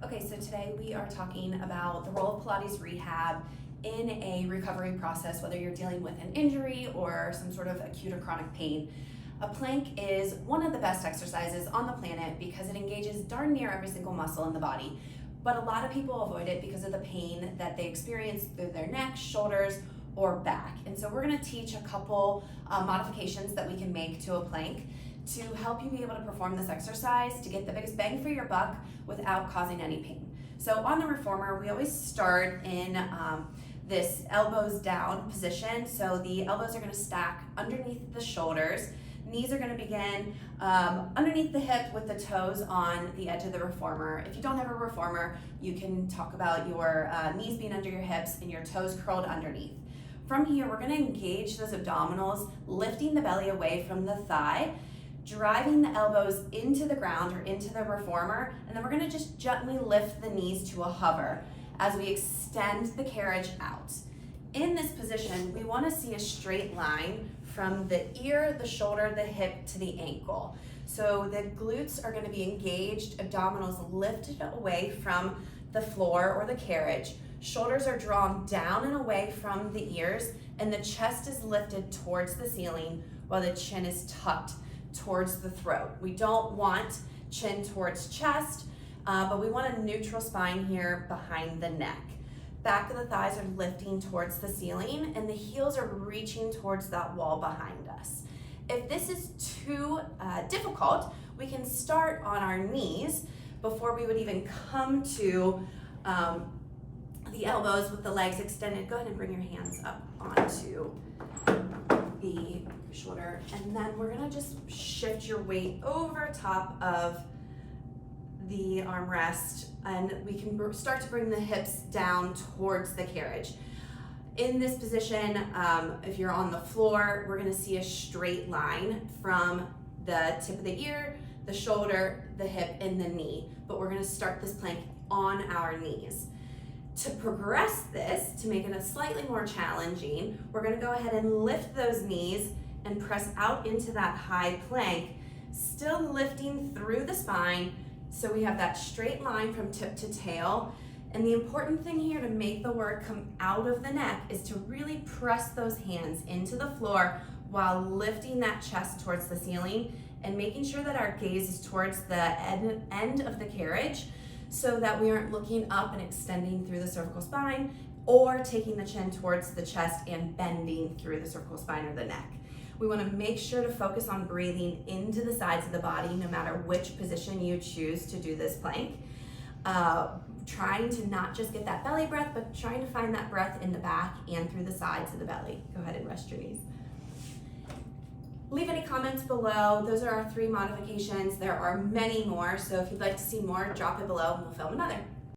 Okay, so today we are talking about the role of Pilates rehab in a recovery process, whether you're dealing with an injury or some sort of acute or chronic pain. A plank is one of the best exercises on the planet because it engages darn near every single muscle in the body. But a lot of people avoid it because of the pain that they experience through their neck, shoulders, or back. And so we're gonna teach a couple modifications that we can make to a plank to help you be able to perform this exercise to get the biggest bang for your buck without causing any pain. So on the reformer, we always start in this elbows down position. So the elbows are gonna stack underneath the shoulders. Knees are gonna begin underneath the hip with the toes on the edge of the reformer. If you don't have a reformer, you can talk about your knees being under your hips and your toes curled underneath. From here, we're gonna engage those abdominals, lifting the belly away from the thigh, driving the elbows into the ground or into the reformer, and then we're gonna just gently lift the knees to a hover as we extend the carriage out. In this position, we wanna see a straight line from the ear, the shoulder, the hip to the ankle. So the glutes are gonna be engaged, abdominals lifted away from the floor or the carriage. Shoulders are drawn down and away from the ears, and the chest is lifted towards the ceiling while the chin is tucked towards the throat. We don't want chin towards chest, but we want a neutral spine here behind the neck. Back of the thighs are lifting towards the ceiling and the heels are reaching towards that wall behind us. If this is too difficult, we can start on our knees before we would even come to the elbows with the legs extended. Go ahead and bring your hands up onto the shoulder, and then we're gonna just shift your weight over top of the armrest, and we can start to bring the hips down towards the carriage. In this position, if you're on the floor, we're gonna see a straight line from the tip of the ear, the shoulder, the hip, and the knee, but we're gonna start this plank on our knees. To progress this, to make it a slightly more challenging, we're gonna go ahead and lift those knees and press out into that high plank, still lifting through the spine so we have that straight line from tip to tail. And the important thing here to make the work come out of the neck is to really press those hands into the floor while lifting that chest towards the ceiling and making sure that our gaze is towards the end of the carriage so that we aren't looking up and extending through the cervical spine or taking the chin towards the chest and bending through the cervical spine or the neck. We want to make sure to focus on breathing into the sides of the body no matter which position you choose to do this plank. Trying to not just get that belly breath, but trying to find that breath in the back and through the sides of the belly. Go ahead and rest your knees. Leave any comments below. Those are our 3 modifications. There are many more, so if you'd like to see more, drop it below and we'll film another.